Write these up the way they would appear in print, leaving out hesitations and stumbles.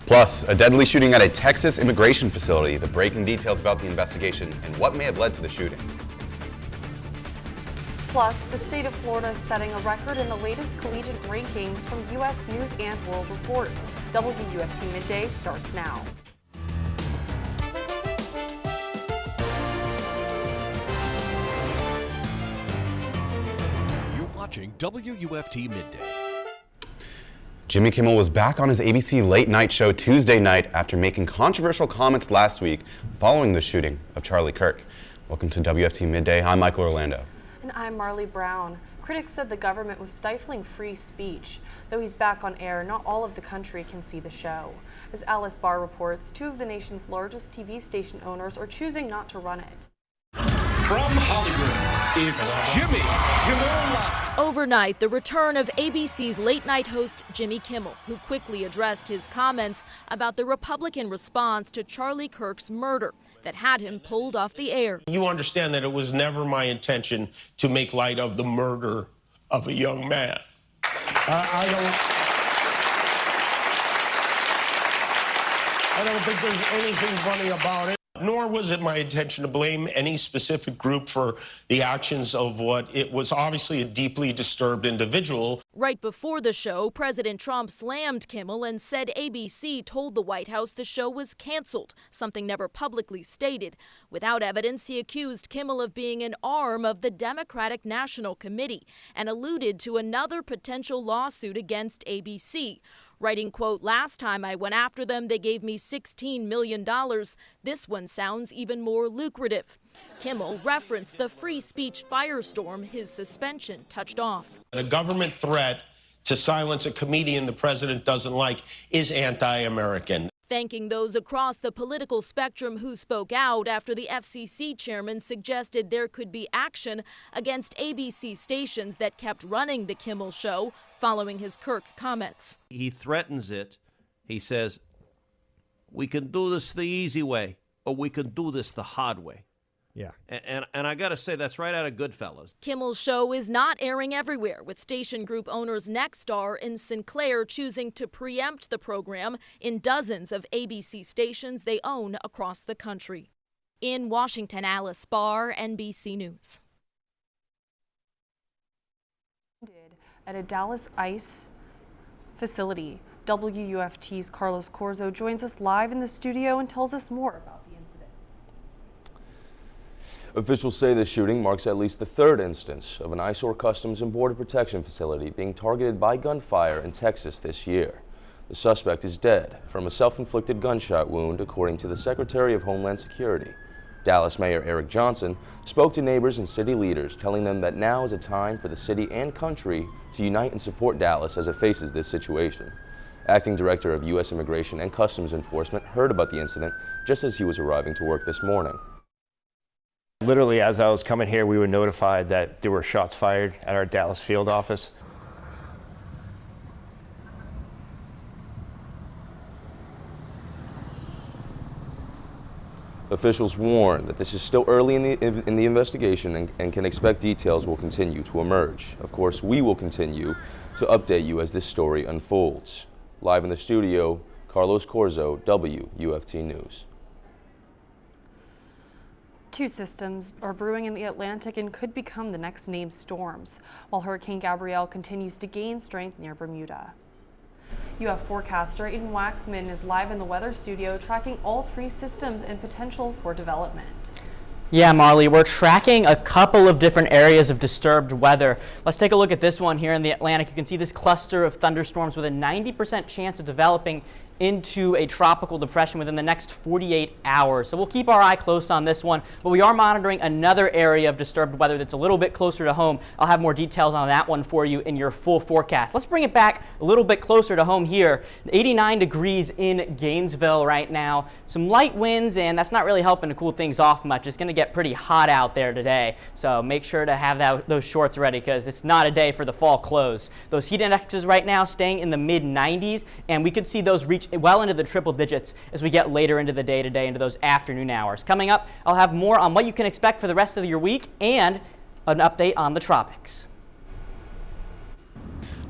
Plus, a deadly shooting at a Texas immigration facility, the breaking details about the investigation, and what may have led to the shooting. Plus, the state of Florida is setting a record in the latest collegiate rankings from U.S. News and World Reports. WUFT Midday starts now. You're watching WUFT Midday. Jimmy Kimmel was back on his ABC late night show Tuesday night after making controversial comments last week following the shooting of Charlie Kirk. Welcome to WFT Midday. I'm Michael Orlando. And I'm Marleigh Brown. Critics said the government was stifling free speech. Though he's back on air, not all of the country can see the show. As Alice Barr reports, two of the nation's largest TV station owners are choosing not to run it. From Hollywood, it's Jimmy Kimmel Live. Overnight, the return of ABC's late-night host Jimmy Kimmel, who quickly addressed his comments about the Republican response to Charlie Kirk's murder that had him pulled off the air. You understand that it was never my intention to make light of the murder of a young man. I don't think there's anything funny about it. Nor was it my intention to blame any specific group for the actions of what it was obviously a deeply disturbed individual. Right before the show, President Trump slammed Kimmel and said ABC told the White House the show was canceled, something never publicly stated. Without evidence, he accused Kimmel of being an arm of the Democratic National Committee and alluded to another potential lawsuit against ABC. Writing, quote, "Last time I went after them, they gave me $16 million. This one sounds even more lucrative." Kimmel referenced the free speech firestorm his suspension touched off. A government threat to silence a comedian the president doesn't like is anti-American. Thanking those across the political spectrum who spoke out after the FCC chairman suggested there could be action against ABC stations that kept running the Kimmel show following his Kirk comments. He threatens it. He says, we can do this the easy way, or we can do this the hard way. Yeah. And I got to say, that's right out of Goodfellas. Kimmel's show is not airing everywhere, with station group owners Nexstar and Sinclair choosing to preempt the program in dozens of ABC stations they own across the country. In Washington, Alice Barr, NBC News. At a Dallas ICE facility, WUFT's Carlos Corzo joins us live in the studio and tells us more about the incident. Officials say the shooting marks at least the third instance of an ICE or Customs and Border Protection facility being targeted by gunfire in Texas this year. The suspect is dead from a self-inflicted gunshot wound, according to the Secretary of Homeland Security. Dallas Mayor Eric Johnson spoke to neighbors and city leaders, telling them that now is a time for the city and country to unite and support Dallas as it faces this situation. Acting Director of U.S. Immigration and Customs Enforcement heard about the incident just as he was arriving to work this morning. Literally, as I was coming here, we were notified that there were shots fired at our Dallas field office. Officials warn that this is still early in the investigation and can expect details will continue to emerge. Of course, we will continue to update you as this story unfolds. Live in the studio, Carlos Corzo, WUFT News. Two systems are brewing in the Atlantic and could become the next named storms, while Hurricane Gabrielle continues to gain strength near Bermuda. UF forecaster Aiden Wacksman is live in the weather studio tracking all three systems and potential for development. Yeah, Marleigh, we're tracking a couple of different areas of disturbed weather. Let's take a look at this one here in the Atlantic. You can see this cluster of thunderstorms with a 90% chance of developing into a tropical depression within the next 48 hours. So we'll keep our eye close on this one, but we are monitoring another area of disturbed weather that's a little bit closer to home. I'll have more details on that one for you in your full forecast. Let's bring it back a little bit closer to home here. 89 degrees in Gainesville right now. Some light winds, and that's not really helping to cool things off much. It's going to get pretty hot out there today, so make sure to have those shorts ready because it's not a day for the fall clothes. Those heat indexes right now staying in the mid-90s, and we could see those reach well into the triple digits as we get later into the day today, into those afternoon hours. Coming up, I'll have more on what you can expect for the rest of your week and an update on the tropics.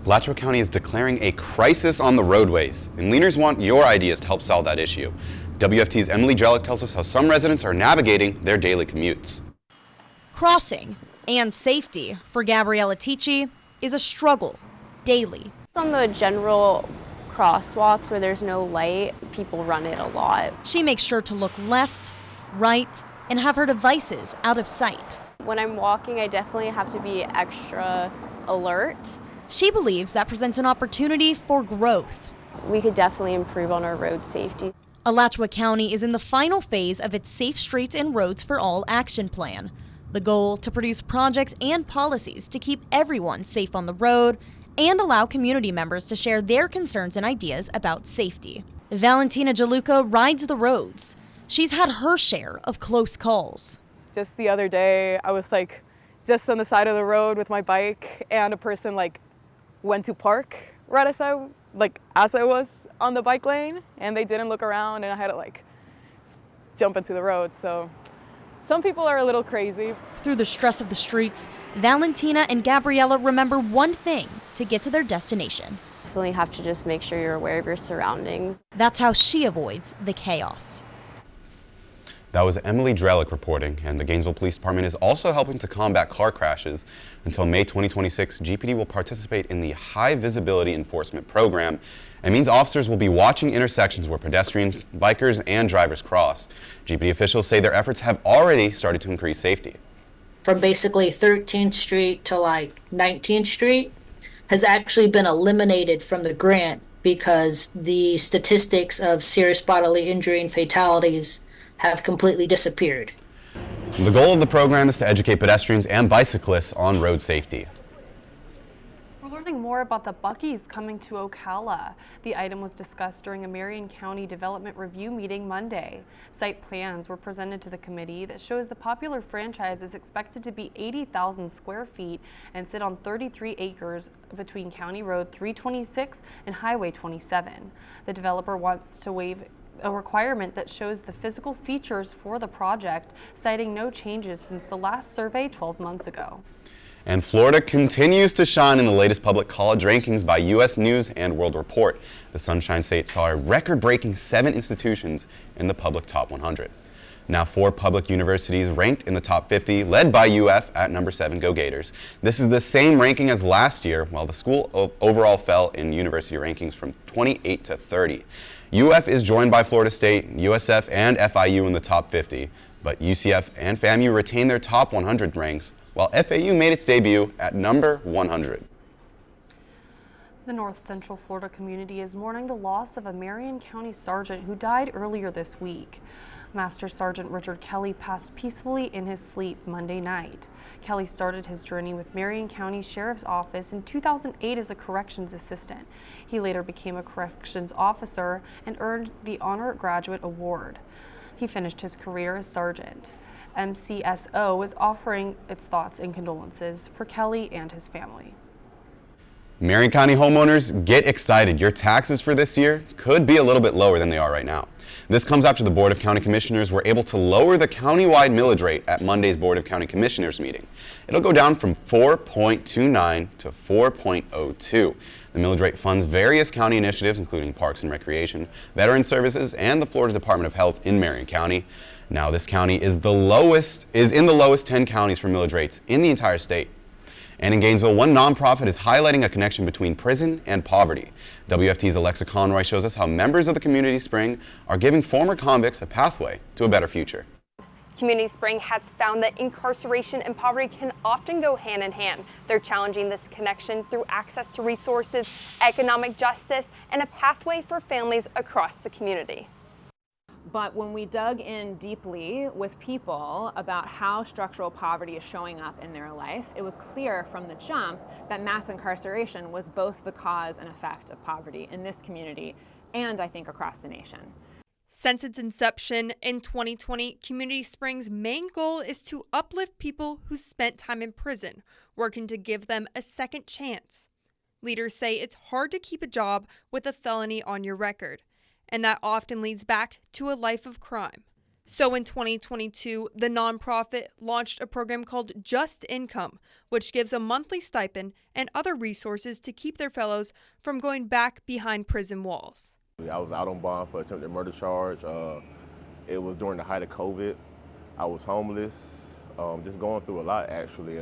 Alachua County is declaring a crisis on the roadways, and leaders want your ideas to help solve that issue. WFT's Emily Drellick tells us how some residents are navigating their daily commutes. Crossing and safety for Gabriella Ticci is a struggle daily. On the general crosswalks where there's no light, people run it a lot. She makes sure to look left, right, and have her devices out of sight. When I'm walking, I definitely have to be extra alert. She believes that presents an opportunity for growth. We could definitely improve on our road safety. Alachua County is in the final phase of its Safe Streets and Roads for All action plan. The goal to produce projects and policies to keep everyone safe on the road and allow community members to share their concerns and ideas about safety. Valentina Jaluka rides the roads. She's had her share of close calls. Just the other day, I was just on the side of the road with my bike, and a person went to park right as I was on the bike lane, and they didn't look around, and I had to jump into the road. So some people are a little crazy. Through the stress of the streets, Valentina and Gabriella remember one thing to get to their destination. Definitely have to just make sure you're aware of your surroundings. That's how she avoids the chaos. That was Emily Drellick reporting, and the Gainesville Police Department is also helping to combat car crashes. Until May 2026, GPD will participate in the High Visibility Enforcement Program. It means officers will be watching intersections where pedestrians, bikers, and drivers cross. GPD officials say their efforts have already started to increase safety. From basically 13th Street to 19th Street has actually been eliminated from the grant because the statistics of serious bodily injury and fatalities have completely disappeared. The goal of the program is to educate pedestrians and bicyclists on road safety. We're learning more about the Buc-ee's coming to Ocala. The item was discussed during a Marion County Development Review meeting Monday. Site plans were presented to the committee that shows the popular franchise is expected to be 80,000 square feet and sit on 33 acres between County Road 326 and Highway 27. The developer wants to waive a requirement that shows the physical features for the project, citing no changes since the last survey 12 months ago. And Florida continues to shine in the latest public college rankings by U.S. News and World Report. The Sunshine State saw a record-breaking 7 institutions in the public top 100. Now 4 public universities ranked in the top 50, led by UF at number 7, Go Gators. This is the same ranking as last year, while the school overall fell in university rankings from 28 to 30. UF is joined by Florida State, USF, and FIU in the top 50, but UCF and FAMU retain their top 100 ranks, while FAU made its debut at number 100. The North Central Florida community is mourning the loss of a Marion County sergeant who died earlier this week. Master Sergeant Richard Kelly passed peacefully in his sleep Monday night. Kelly started his journey with Marion County Sheriff's Office in 2008 as a corrections assistant. He later became a corrections officer and earned the Honor Graduate Award. He finished his career as sergeant. MCSO is offering its thoughts and condolences for Kelly and his family. Marion County homeowners, get excited. Your taxes for this year could be a little bit lower than they are right now. This comes after the Board of County Commissioners were able to lower the countywide millage rate at Monday's Board of County Commissioners meeting. It'll go down from 4.29 to 4.02. The millage rate funds various county initiatives, including Parks and Recreation, Veteran Services, and the Florida Department of Health in Marion County. Now, this county is in the lowest 10 counties for millage rates in the entire state. And in Gainesville, one nonprofit is highlighting a connection between prison and poverty. WFT's Alexa Conroy shows us how members of the Community Spring are giving former convicts a pathway to a better future. Community Spring has found that incarceration and poverty can often go hand in hand. They're challenging this connection through access to resources, economic justice, and a pathway for families across the community. But when we dug in deeply with people about how structural poverty is showing up in their life, it was clear from the jump that mass incarceration was both the cause and effect of poverty in this community and I think across the nation. Since its inception in 2020, Community Spring's main goal is to uplift people who spent time in prison, working to give them a second chance. Leaders say it's hard to keep a job with a felony on your record, and that often leads back to a life of crime. So in 2022, the nonprofit launched a program called Just Income, which gives a monthly stipend and other resources to keep their fellows from going back behind prison walls. I was out on bond for attempted murder charge. It was during the height of COVID. I was homeless, just going through a lot actually.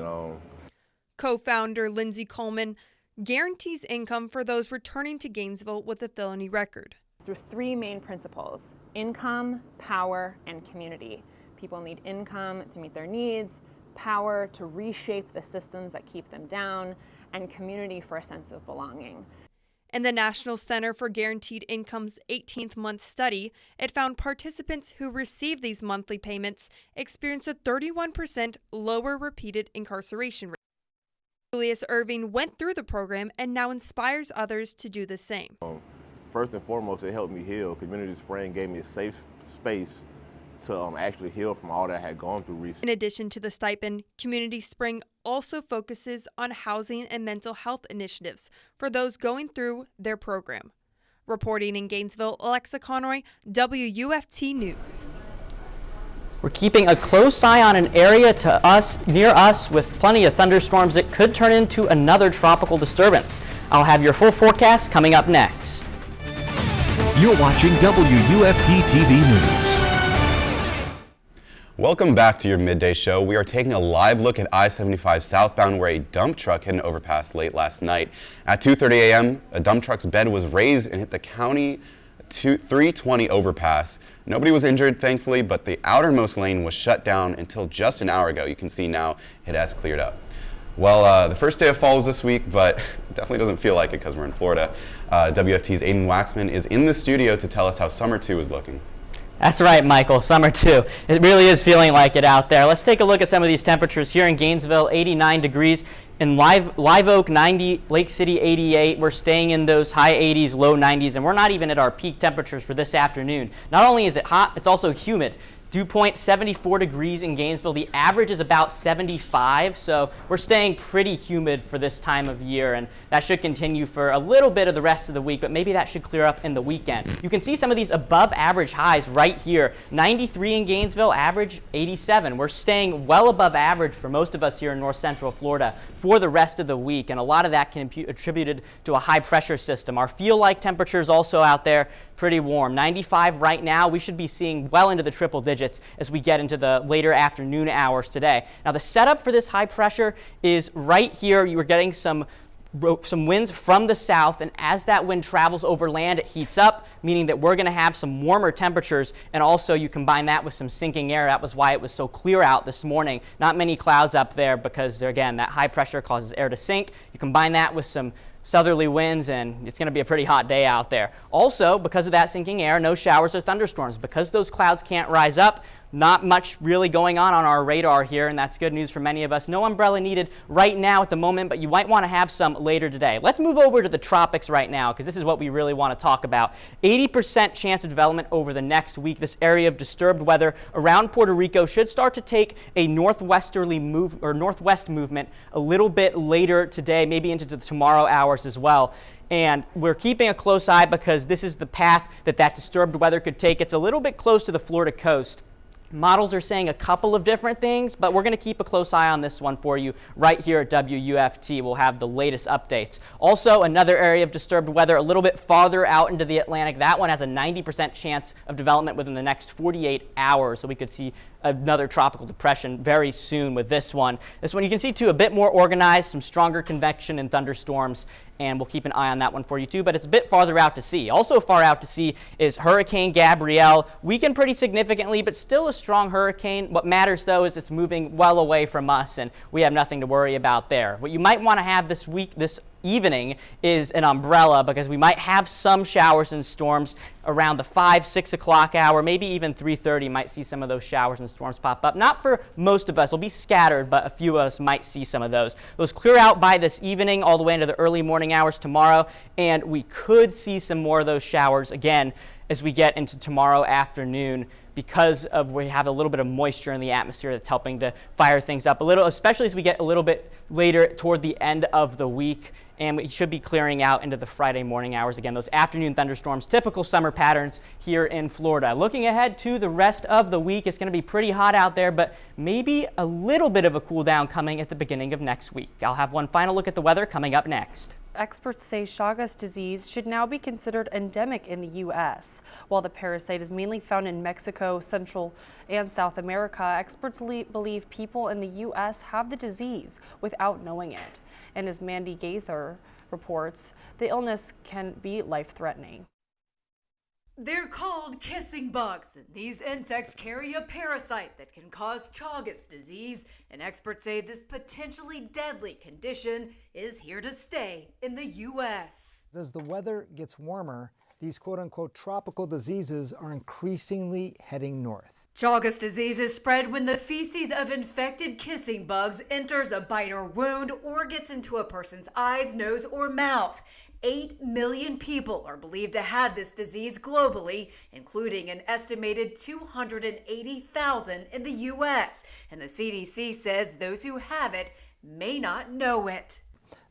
Co-founder Lindsay Coleman guarantees income for those returning to Gainesville with a felony record. Through three main principles: income, power, and community. People need income to meet their needs, power to reshape the systems that keep them down, and community for a sense of belonging. In the National Center for Guaranteed Income's 18th month study, it found participants who received these monthly payments experienced a 31% lower repeated incarceration rate. Julius Irving went through the program and now inspires others to do the same. First and foremost, it helped me heal. Community Spring gave me a safe space to actually heal from all that I had gone through recently. In addition to the stipend, Community Spring also focuses on housing and mental health initiatives for those going through their program. Reporting in Gainesville, Alexa Conroy, WUFT News. We're keeping a close eye on an area near us with plenty of thunderstorms that could turn into another tropical disturbance. I'll have your full forecast coming up next. You're watching WUFT-TV News. Welcome back to your midday show. We are taking a live look at I-75 southbound where a dump truck hit an overpass late last night. At 2:30 a.m., a dump truck's bed was raised and hit the County 320 overpass. Nobody was injured, thankfully, but the outermost lane was shut down until just an hour ago. You can see now it has cleared up. Well, the first day of fall is this week, but it definitely doesn't feel like it because we're in Florida. WFT's Aiden Wacksman is in the studio to tell us how summer 2 is looking. That's right, Michael, summer 2. It really is feeling like it out there. Let's take a look at some of these temperatures here in Gainesville. 89 degrees. In Live Oak, 90, Lake City, 88. We're staying in those high 80s, low 90s, and we're not even at our peak temperatures for this afternoon. Not only is it hot, it's also humid. Dew point 74 degrees in Gainesville. The average is about 75, so we're staying pretty humid for this time of year, and that should continue for a little bit of the rest of the week, but maybe that should clear up in the weekend. You can see some of these above average highs right here. 93 in Gainesville, average 87. We're staying well above average for most of us here in north central Florida for the rest of the week, and a lot of that can be attributed to a high pressure system. Our feel-like temperatures also out there, pretty warm. 95 right now. We should be seeing well into the triple digits as we get into the later afternoon hours today. Now the setup for this high pressure is right here. You are getting some winds from the south, and as that wind travels over land, it heats up, meaning that we're going to have some warmer temperatures, and also you combine that with some sinking air. That was why it was so clear out this morning. Not many clouds up there because, again, that high pressure causes air to sink. You combine that with some southerly winds, and it's going to be a pretty hot day out there. Also, because of that sinking air, no showers or thunderstorms. Because those clouds can't rise up, not much really going on our radar here, and that's good news for many of us. No umbrella needed right now at the moment, but you might want to have some later today. Let's move over to the tropics right now, because this is what we really want to talk about. 80% chance of development over the next week. This area of disturbed weather around Puerto Rico should start to take a northwest movement a little bit later today, maybe into the tomorrow hours as well. And we're keeping a close eye because this is the path that disturbed weather could take. It's a little bit close to the Florida coast. Models are saying a couple of different things, but we're going to keep a close eye on this one for you right here at WUFT. We'll have the latest updates. Also, another area of disturbed weather a little bit farther out into the Atlantic. That one has a 90% chance of development within the next 48 hours, so we could see another tropical depression very soon with this one. This one you can see too, a bit more organized, some stronger convection and thunderstorms, and we'll keep an eye on that one for you too, but it's a bit farther out to sea. Also far out to sea is Hurricane Gabrielle. Weakened pretty significantly, but still a strong hurricane. What matters though is it's moving well away from us, and we have nothing to worry about there. What you might want to have this evening is an umbrella, because we might have some showers and storms around the 5-6 o'clock hour, maybe even 3:30 might see some of those showers and storms pop up. Not for most of us, it'll be scattered, but a few of us might see some of those. Those clear out by this evening all the way into the early morning hours tomorrow, and we could see some more of those showers again as we get into tomorrow afternoon, because we have a little bit of moisture in the atmosphere that's helping to fire things up a little, especially as we get a little bit later toward the end of the week. And we should be clearing out into the Friday morning hours. Again, those afternoon thunderstorms, typical summer patterns here in Florida. Looking ahead to the rest of the week, it's going to be pretty hot out there, but maybe a little bit of a cool down coming at the beginning of next week. I'll have one final look at the weather coming up next. Experts say Chagas disease should now be considered endemic in the U.S. While the parasite is mainly found in Mexico, Central and South America, experts believe people in the U.S. have the disease without knowing it. And as Mandy Gaither reports, the illness can be life-threatening. They're called kissing bugs, and these insects carry a parasite that can cause Chagas disease, and experts say this potentially deadly condition is here to stay in the U.S. As the weather gets warmer, these quote-unquote tropical diseases are increasingly heading north. Chagas disease is spread when the feces of infected kissing bugs enters a bite or wound or gets into a person's eyes, nose, or mouth. 8 million people are believed to have this disease globally, including an estimated 280,000 in the U.S. And the CDC says those who have it may not know it.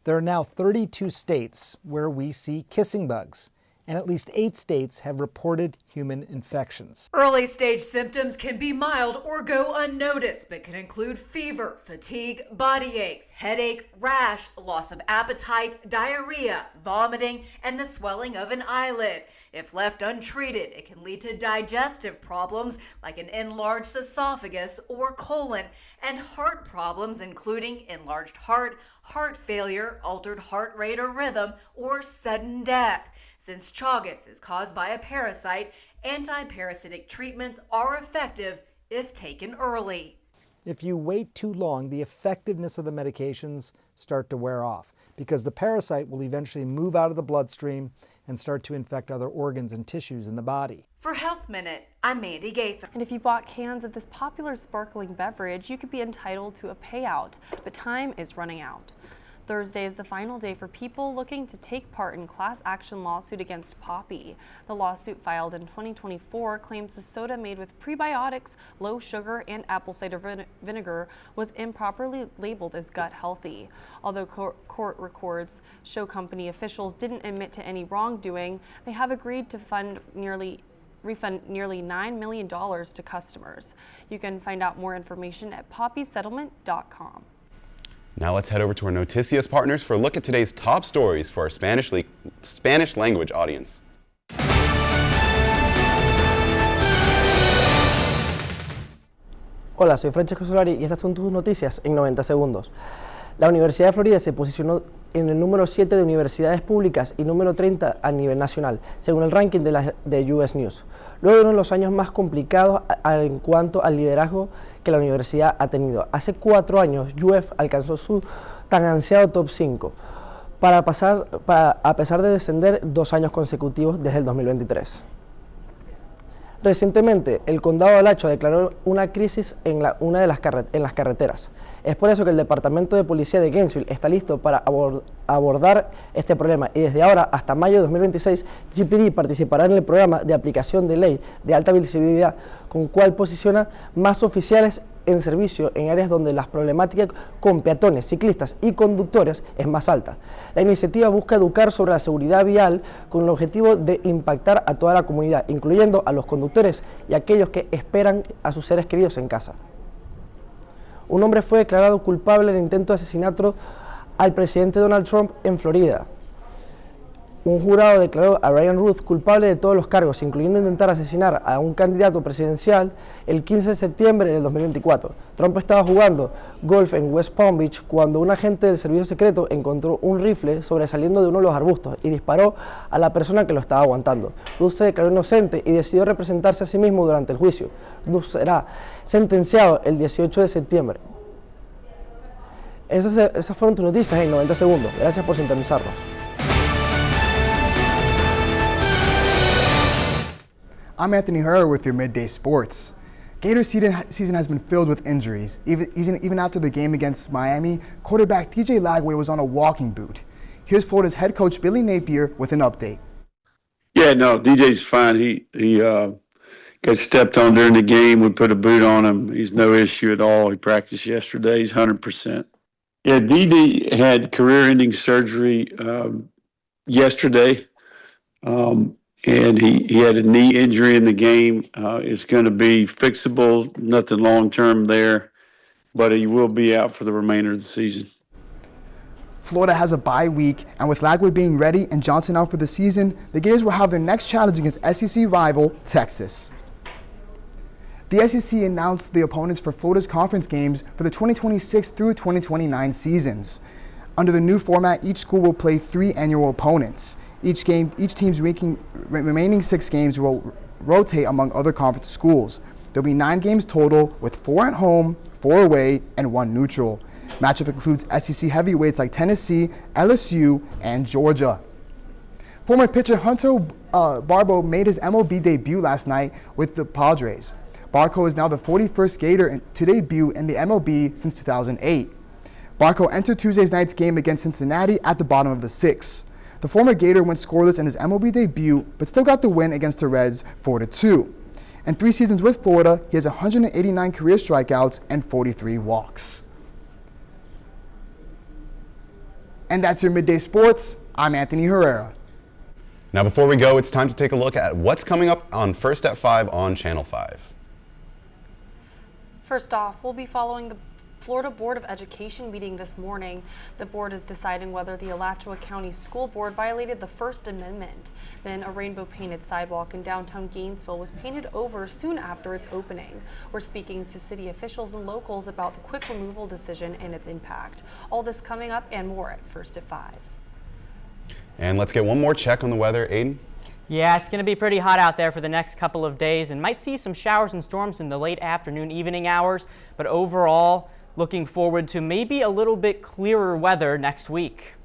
There are now 32 states where we see kissing bugs, and at least 8 states have reported human infections. Early stage symptoms can be mild or go unnoticed, but can include fever, fatigue, body aches, headache, rash, loss of appetite, diarrhea, vomiting, and the swelling of an eyelid. If left untreated, it can lead to digestive problems like an enlarged esophagus or colon, and heart problems including enlarged heart, heart failure, altered heart rate or rhythm, or sudden death. Since Chagas is caused by a parasite, anti-parasitic treatments are effective if taken early. If you wait too long, the effectiveness of the medications start to wear off because the parasite will eventually move out of the bloodstream and start to infect other organs and tissues in the body. For Health Minute, I'm Mandy Gaither. And if you bought cans of this popular sparkling beverage, you could be entitled to a payout, but time is running out. Thursday is the final day for people looking to take part in class action lawsuit against Poppi. The lawsuit filed in 2024 claims the soda made with prebiotics, low sugar, and apple cider vinegar was improperly labeled as gut healthy. Although court records show company officials didn't admit to any wrongdoing, they have agreed to refund nearly $9 million to customers. You can find out more information at poppysettlement.com. Now let's head over to our Noticias partners for a look at today's top stories for our Spanish language audience. Hola, soy Francesco Solari y estas son tus noticias en 90 segundos. La Universidad de Florida se posicionó en el número 7 de universidades públicas y número 30 a nivel nacional, según el ranking de US News. Luego de uno de los años más complicados en cuanto al liderazgo que la universidad ha tenido. Hace 4 años, UF alcanzó su tan ansiado top 5, a pesar de descender 2 años consecutivos desde el 2023. Recientemente, el condado de Alachua declaró una crisis en las carreteras. Es por eso que el Departamento de Policía de Gainesville está listo para abordar este problema y desde ahora hasta mayo de 2026, GPD participará en el programa de aplicación de ley de alta visibilidad, con cual posiciona más oficiales en servicio en áreas donde la problemática con peatones, ciclistas y conductores es más alta. La iniciativa busca educar sobre la seguridad vial con el objetivo de impactar a toda la comunidad, incluyendo a los conductores y aquellos que esperan a sus seres queridos en casa. Un hombre fue declarado culpable del intento de asesinato al presidente Donald Trump en Florida. Un jurado declaró a Ryan Ruth culpable de todos los cargos, incluyendo intentar asesinar a un candidato presidencial el 15 de septiembre del 2024. Trump estaba jugando golf en West Palm Beach cuando un agente del servicio secreto encontró un rifle sobresaliendo de uno de los arbustos y disparó a la persona que lo estaba aguantando. Ruth se declaró inocente y decidió representarse a sí mismo durante el juicio. Ruth será sentenciado el 18 de septiembre. Esas fueron tus noticias en 90 segundos. Gracias por sintonizarnos. I'm Anthony Herrera with your Midday Sports. Gators season has been filled with injuries. Even after the game against Miami, quarterback TJ Lagway was on a walking boot. Here's Florida's head coach Billy Napier with an update. Yeah, no, DJ's fine. He got stepped on during the game. We put a boot on him. He's no issue at all. He practiced yesterday. He's 100%. Yeah, DD had career-ending surgery yesterday, and he had a knee injury in the game. It's going to be fixable, nothing long-term there, but he will be out for the remainder of the season. Florida has a bye week, and with Lagway being ready and Johnson out for the season, the Gators will have their next challenge against SEC rival Texas. The SEC announced the opponents for Florida's conference games for the 2026 through 2029 seasons. Under the new format, each school will play 3 annual opponents. Each team's remaining 6 games will rotate among other conference schools. There'll be 9 games total, with 4 at home, 4 away, and 1 neutral. Matchup includes SEC heavyweights like Tennessee, LSU, and Georgia. Former pitcher Hunter Barbo made his MLB debut last night with the Padres. Barco is now the 41st Gator to debut in the MLB since 2008. Barco entered Tuesday's night's game against Cincinnati at the bottom of the 6th. The former Gator went scoreless in his MLB debut, but still got the win against the Reds 4-2. In 3 seasons with Florida, he has 189 career strikeouts and 43 walks. And that's your Midday Sports. I'm Anthony Herrera. Now before we go, it's time to take a look at what's coming up on First at 5 on Channel 5. First off, we'll be following the Florida Board of Education meeting this morning. The board is deciding whether the Alachua County School Board violated the First Amendment. Then a rainbow painted sidewalk in downtown Gainesville was painted over soon after its opening. We're speaking to city officials and locals about the quick removal decision and its impact. All this coming up and more at First at 5. And let's get one more check on the weather. Aiden? Yeah, it's going to be pretty hot out there for the next couple of days and might see some showers and storms in the late afternoon, evening hours. But overall, looking forward to maybe a little bit clearer weather next week.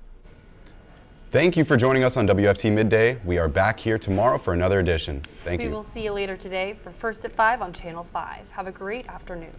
Thank you for joining us on WFT Midday. We are back here tomorrow for another edition. Thank you. We will see you later today for First at 5 on Channel 5. Have a great afternoon.